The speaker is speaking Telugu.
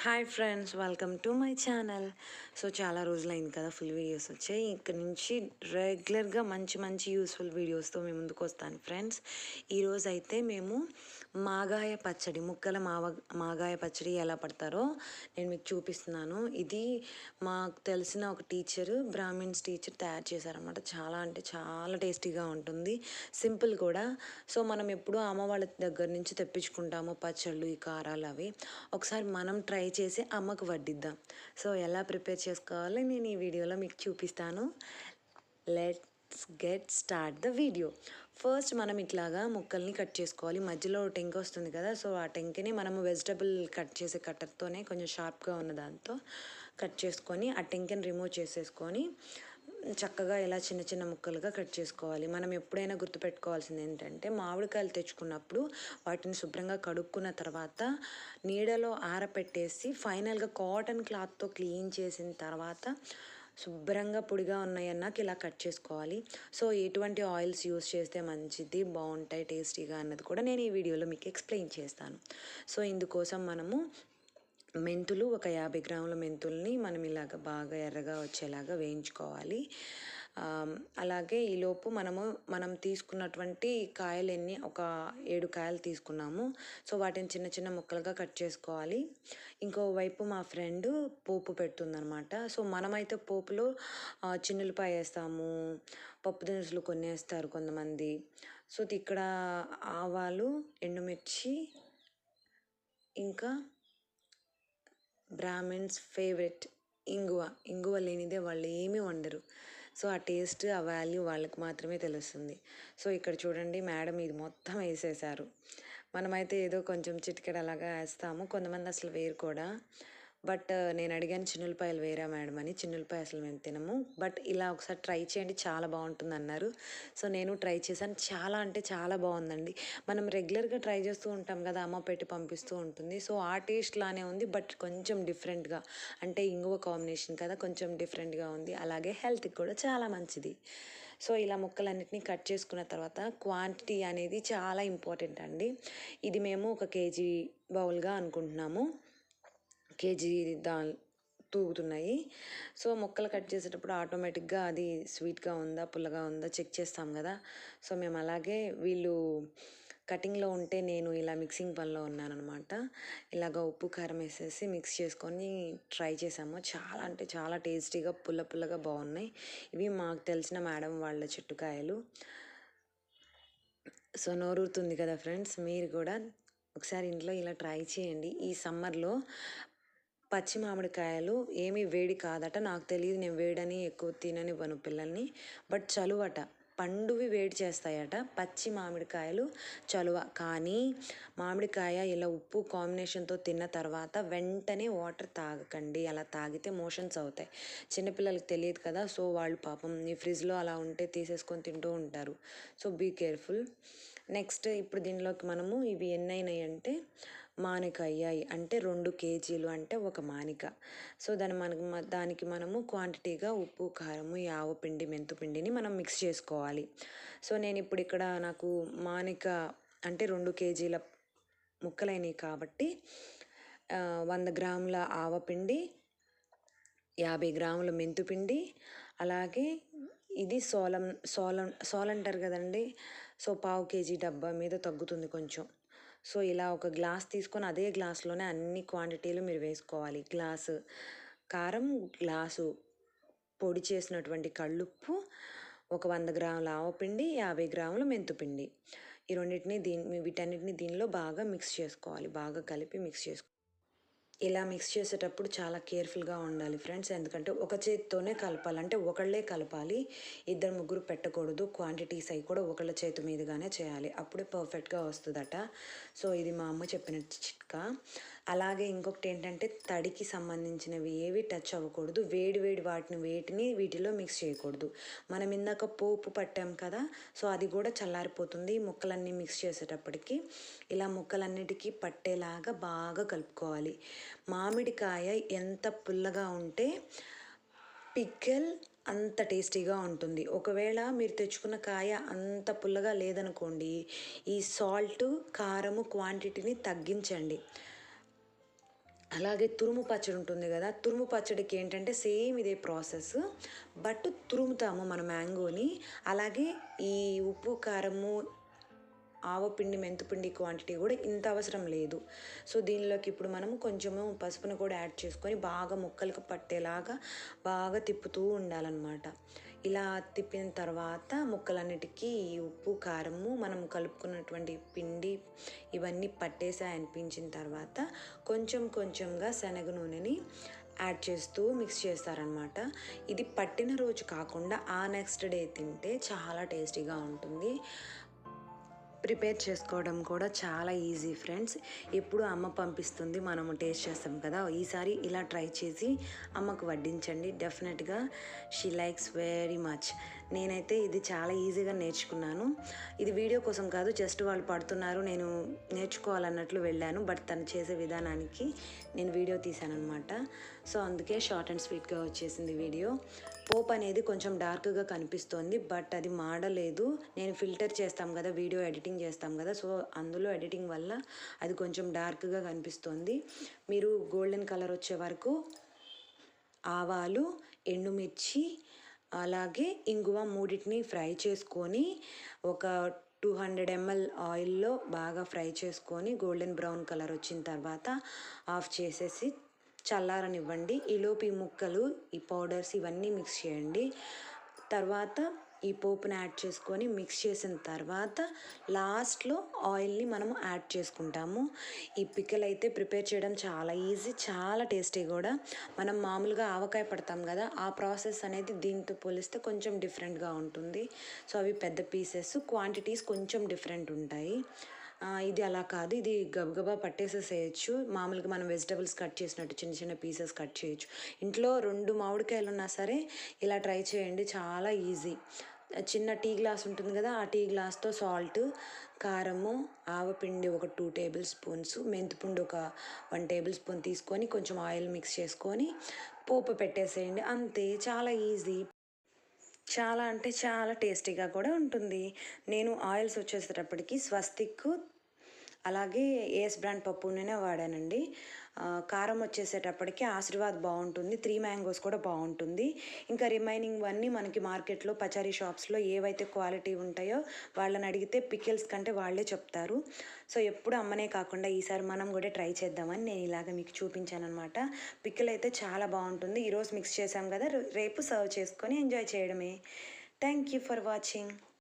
Hi friends, welcome to my channel. So చాలా రోజులైంది కదా ఫుల్ వీడియోస్ వచ్చాయి. ఇక్కడ నుంచి రెగ్యులర్గా మంచి మంచి యూస్ఫుల్ వీడియోస్తో మేము ముందుకు వస్తాను ఫ్రెండ్స్. ఈరోజు అయితే మేము మాగాయ పచ్చడి, ముక్కల మాగాయ పచ్చడి ఎలా పడతారో నేను మీకు చూపిస్తున్నాను. ఇది మాకు తెలిసిన ఒక టీచరు, బ్రాహ్మిన్స్ టీచర్ తయారు చేశారనమాట. చాలా అంటే చాలా టేస్టీగా ఉంటుంది, సింపుల్ కూడా. సో మనం ఎప్పుడూ అమ్మ వాళ్ళ దగ్గర నుంచి తెప్పించుకుంటాము పచ్చళ్ళు, ఈ కారాలు అవి. ఒకసారి మనం ట్రై చేసి అమ్మకు వడ్డిద్దాం. సో ఎలా ప్రిపేర్ చేసుకోవాలో నేను ఈ వీడియోలో మీకు చూపిస్తాను. Let's get start the video. First మనం ఇట్లాగా ముక్కల్ని కట్ చేసుకోవాలి. మధ్యలో టెంక వస్తుంది కదా, సో ఆ టెంకని మనము వెజిటబుల్ కట్ చేసే కట్టర్తోనే కొంచెం షార్ప్గా ఉన్న దాంతో కట్ చేసుకొని ఆ టెంకని రిమూవ్ చేసేసుకొని చక్కగా ఇలా చిన్న చిన్న ముక్కలుగా కట్ చేసుకోవాలి. మనం ఎప్పుడైనా గుర్తుపెట్టుకోవాల్సింది ఏంటంటే, మామిడికాయలు తెచ్చుకున్నప్పుడు వాటిని శుభ్రంగా కడుక్కున్న తర్వాత నీడలో ఆరపెట్టేసి ఫైనల్గా కాటన్ క్లాత్తో క్లీన్ చేసిన తర్వాత శుభ్రంగా పొడిగా ఉన్నాయన్నాక ఇలా కట్ చేసుకోవాలి. సో ఎటువంటి ఆయిల్స్ యూస్ చేస్తే మంచిది, బాగుంటాయి, టేస్టీగా అన్నది కూడా నేను ఈ వీడియోలో మీకు ఎక్స్ప్లెయిన్ చేస్తాను. సో ఇందుకోసం మనము మెంతులు, ఒక 50 గ్రాముల మెంతుల్ని మనం ఇలాగ బాగా ఎర్రగా వచ్చేలాగా వేయించుకోవాలి. అలాగే ఈలోపు మనం తీసుకున్నటువంటి కాయలు ఒక 7 కాయలు తీసుకున్నాము. సో వాటిని చిన్న చిన్న ముక్కలుగా కట్ చేసుకోవాలి. ఇంకోవైపు మా ఫ్రెండ్ పోపు పెడుతుందనమాట. సో మనమైతే పోపులో చిన్నులపాయ వేస్తాము, పప్పు దినుసులు కొన్ని వేస్తారు కొంతమంది. సో ఇక్కడ ఆవాలు, ఎండుమిర్చి, ఇంకా బ్రాహ్మిన్స్ ఫేవరెట్ ఇంగువ లేనిదే వాళ్ళు ఏమీ వండరు. సో ఆ టేస్ట్, ఆ వాల్యూ వాళ్ళకి మాత్రమే తెలుస్తుంది. సో ఇక్కడ చూడండి, మేడం ఇది మొత్తం వేసేసారు. మనమైతే ఏదో కొంచెం చిటికెడు అలాగా వేస్తాము, కొంతమంది అసలు వేరు కూడా. బట్ నేను అడిగాను చిన్నులపాయలు వేరా మేడం అని. చిన్నులపాయ అసలు మేము తినము, బట్ ఇలా ఒకసారి ట్రై చేయండి, చాలా బాగుంటుంది అన్నారు. సో నేను ట్రై చేశాను, చాలా అంటే చాలా బాగుందండి. మనం రెగ్యులర్గా ట్రై చేస్తూ ఉంటాం కదా, అమ్మ పెట్టి పంపిస్తూ ఉంటుంది. సో ఆ టేస్ట్ లానే ఉంది, బట్ కొంచెం డిఫరెంట్గా, అంటే ఇంగువ కాంబినేషన్ కదా, కొంచెం డిఫరెంట్గా ఉంది. అలాగే హెల్త్కి కూడా చాలా మంచిది. సో ఇలా ముక్కలన్నిటిని కట్ చేసుకున్న తర్వాత క్వాంటిటీ అనేది చాలా ఇంపార్టెంట్ అండి. ఇది మేము 1 కేజీ బౌల్గా అనుకుంటున్నాము. కేజీ తూగుతున్నాయి. సో ముక్కలు కట్ చేసేటప్పుడు ఆటోమేటిక్గా అది స్వీట్గా ఉందా, పుల్లగా ఉందా చెక్ చేస్తాం కదా. సో మేము అలాగే, వీళ్ళు కటింగ్లో ఉంటే నేను ఇలా మిక్సింగ్ పనిలో ఉన్నానమాట. ఇలాగ ఉప్పు కారం వేసేసి మిక్స్ చేసుకొని ట్రై చేసాము. చాలా అంటే చాలా టేస్టీగా, పుల్లగా బాగున్నాయి. ఇవి మాకు తెలిసిన మేడం వాళ్ళ చెట్టుకాయలు. సో నోరుతుంది కదా ఫ్రెండ్స్, మీరు కూడా ఒకసారి ఇంట్లో ఇలా ట్రై చేయండి. ఈ సమ్మర్లో పచ్చి మామిడికాయలు ఏమీ వేడి కాదట. నాకు తెలియదు, నేను వేడని ఎక్కువ తిననివ్వను పిల్లల్ని. బట్ చలువట, పండువి వేడి చేస్తాయట. పచ్చి మామిడికాయలు చలువ. కానీ మామిడికాయ ఇలా ఉప్పు కాంబినేషన్తో తిన్న తర్వాత వెంటనే వాటర్ తాగకండి. అలా తాగితే మోషన్స్ అవుతాయి. చిన్నపిల్లలకి తెలియదు కదా, సో వాళ్ళు పాపం ఈ ఫ్రిడ్జ్లో అలా ఉంటే తీసేసుకొని తింటూ ఉంటారు. So be careful. నెక్స్ట్ ఇప్పుడు దీనిలోకి మనము ఇవి ఎన్ని అయినాయి అంటే, మానిక అయ్యాయి అంటే 2 కేజీలు అంటే 1 మానిక. సో దానికి మనము క్వాంటిటీగా ఉప్పు, కారము, ఈ ఆవపిండి, మెంతుపిండిని మనం మిక్స్ చేసుకోవాలి. సో నేను ఇప్పుడు ఇక్కడ నాకు మానిక అంటే 2 కేజీల ముక్కలైనవి కాబట్టి 100 గ్రాముల ఆవపిండి, 50 గ్రాముల మెంతుపిండి, అలాగే ఇది సోల్ అంటారు కదండి. సో 1/2 కేజీ డబ్బా మీద తగ్గుతుంది కొంచెం. సో ఇలా ఒక గ్లాస్ తీసుకొని అదే గ్లాస్లోనే అన్ని క్వాంటిటీలు మీరు వేసుకోవాలి. గ్లాసు కారం, గ్లాసు పొడి చేసినటువంటి కళ్ళుప్పు, ఒక 100 గ్రాముల ఆవపిండి, 50 గ్రాముల మెంతుపిండి. ఈ రెండింటిని వీటన్నిటిని దీనిలో బాగా మిక్స్ చేసుకోవాలి. బాగా కలిపి మిక్స్ చేసుకోవాలి. ఇలా మిక్స్ చేసేటప్పుడు చాలా కేర్ఫుల్గా ఉండాలి ఫ్రెండ్స్, ఎందుకంటే ఒక చేతితోనే కలపాలి. అంటే ఒకళ్ళే కలపాలి, 2-3 పెట్టకూడదు. క్వాంటిటీస్ అవి కూడా ఒకళ్ళ చేతి మీదుగానే చేయాలి, అప్పుడే పర్ఫెక్ట్గా వస్తుందట. సో ఇది మా అమ్మ చెప్పిన చిట్కా. అలాగే ఇంకొకటి ఏంటంటే, తడికి సంబంధించినవి ఏవి టచ్ అవ్వకూడదు. వేడి వీటిని వీటిలో మిక్స్ చేయకూడదు. మనం ఇందాక పోపు పట్టాం కదా, సో అది కూడా చల్లారిపోతుంది ముక్కలన్నీ మిక్స్ చేసేటప్పటికి. ఇలా ముక్కలన్నిటికీ పట్టేలాగా బాగా కలుపుకోవాలి. మామిడికాయ ఎంత పుల్లగా ఉంటే పిక్కల్ అంత టేస్టీగా ఉంటుంది. ఒకవేళ మీరు తెచ్చుకున్న కాయ అంత పుల్లగా లేదనుకోండి, ఈ సాల్ట్, కారము క్వాంటిటీని తగ్గించండి. అలాగే తురుము పచ్చడి ఉంటుంది కదా, తురుము పచ్చడికి ఏంటంటే సేమ్ ఇదే ప్రాసెస్, బట్ తురుముతాము మన మ్యాంగోని. అలాగే ఈ ఉప్పు కారము ఆవపిండి మెంతిపిండి క్వాంటిటీ కూడా ఇంత అవసరం లేదు. సో దీనిలోకి ఇప్పుడు మనం కొంచెము పసుపును కూడా యాడ్ చేసుకొని బాగా ముక్కలకు పట్టేలాగా బాగా తిప్పుతూ ఉండాలన్నమాట. ఇలా తిప్పిన తర్వాత ముక్కలన్నిటికీ ఈ ఉప్పు కారము మనం కలుపుకున్నటువంటి పిండి ఇవన్నీ పట్టేసా అనిపించిన తర్వాత కొంచెం కొంచెంగా శనగ నూనెని యాడ్ చేస్తూ మిక్స్ చేస్తారనమాట. ఇది పట్టిన రోజు కాకుండా ఆ నెక్స్ట్ డే తింటే చాలా టేస్టీగా ఉంటుంది. ప్రిపేర్ చేసుకోవడం కూడా చాలా ఈజీ ఫ్రెండ్స్. ఎప్పుడు అమ్మ పంపిస్తుంది, మనము టేస్ట్ చేస్తాం కదా, ఈసారి ఇలా ట్రై చేసి అమ్మకు వడ్డించండి. డెఫినెట్గా షీ లైక్స్ వెరీ మచ్. నేనైతే ఇది చాలా ఈజీగా నేర్చుకున్నాను. ఇది వీడియో కోసం కాదు, జస్ట్ వాళ్ళు పడుతున్నారు నేను నేర్చుకోవాలన్నట్లు వెళ్ళాను, బట్ తను చేసే విధానానికి నేను వీడియో తీశాను అనమాట. సో అందుకే షార్ట్ అండ్ స్వీట్గా వచ్చేసింది వీడియో. పోప్ అనేది కొంచెం డార్క్గా కనిపిస్తోంది, బట్ అది మాడలేదు. నేను ఫిల్టర్ చేస్తాం కదా, వీడియో ఎడిటింగ్ చేస్తాం కదా, సో అందులో ఎడిటింగ్ వల్ల అది కొంచెం డార్క్గా కనిపిస్తోంది. మీరు గోల్డెన్ కలర్ వచ్చే వరకు ఆవాలు, ఎండుమిర్చి, అలాగే ఇంగువ మూడింటిని ఫ్రై చేసుకొని ఒక 200 ml ఆయిల్లో బాగా ఫ్రై చేసుకొని గోల్డెన్ బ్రౌన్ కలర్ వచ్చిన తర్వాత ఆఫ్ చేసేసి చల్లారనివ్వండి. ఈలోపు ఈ ముక్కలు, ఈ పౌడర్స్ ఇవన్నీ మిక్స్ చేయండి. తర్వాత ఈ పోపుని యాడ్ చేసుకొని మిక్స్ చేసిన తర్వాత లాస్ట్లో ఆయిల్ని మనము యాడ్ చేసుకుంటాము. ఈ పిక్కల్ అయితే ప్రిపేర్ చేయడం చాలా ఈజీ, చాలా టేస్టీ కూడా. మనం మామూలుగా ఆవకాయ పడతాం కదా, ఆ ప్రాసెస్ అనేది దీంతో పోలిస్తే కొంచెం డిఫరెంట్గా ఉంటుంది. సో అవి పెద్ద పీసెస్, క్వాంటిటీస్ కొంచెం డిఫరెంట్ ఉంటాయి. ఇది అలా కాదు, ఇది గబగబా పట్టేసేసేయచ్చు. మామూలుగా మనం వెజిటబుల్స్ కట్ చేసినట్టు చిన్న చిన్న పీసెస్ కట్ చేయొచ్చు. ఇంట్లో 2 మామిడికాయలు ఉన్నా సరే ఇలా ట్రై చేయండి, చాలా ఈజీ. చిన్న టీ గ్లాస్ ఉంటుంది కదా, ఆ టీ గ్లాస్తో సాల్ట్, కారము, ఆవపిండి ఒక 2 టేబుల్ స్పూన్స్, మెంతిపిండి ఒక 1 టేబుల్ స్పూన్ తీసుకొని కొంచెం ఆయిల్ మిక్స్ చేసుకొని పోపు పెట్టేసేయండి, అంతే. చాలా ఈజీ, చాలా అంటే చాలా టేస్టీగా కూడా ఉంటుంది. నేను ఆయిల్స్ వచ్చేసేటప్పటికి స్వస్తిక్ అలాగే ఏఎస్ బ్రాండ్ పప్పు నూనె వాడానండి. కారం వచ్చేసేటప్పటికి ఆశీర్వాద్ బాగుంటుంది, 3 మ్యాంగోస్ కూడా బాగుంటుంది. ఇంకా రిమైనింగ్ అన్నీ మనకి మార్కెట్లో పచారీ షాప్స్లో ఏవైతే క్వాలిటీ ఉంటాయో వాళ్ళని అడిగితే పికిల్స్ కంటే వాళ్ళే చెప్తారు. సో ఎప్పుడు అమ్మనే కాకుండా ఈసారి మనం కూడా ట్రై చేద్దామని నేను ఇలాగ మీకు చూపించాను అనమాట. పికిల్ అయితే చాలా బాగుంటుంది. ఈరోజు మిక్స్ చేసాం కదా, రేపు సర్వ్ చేసుకొని ఎంజాయ్ చేయడమే. Thank you for watching.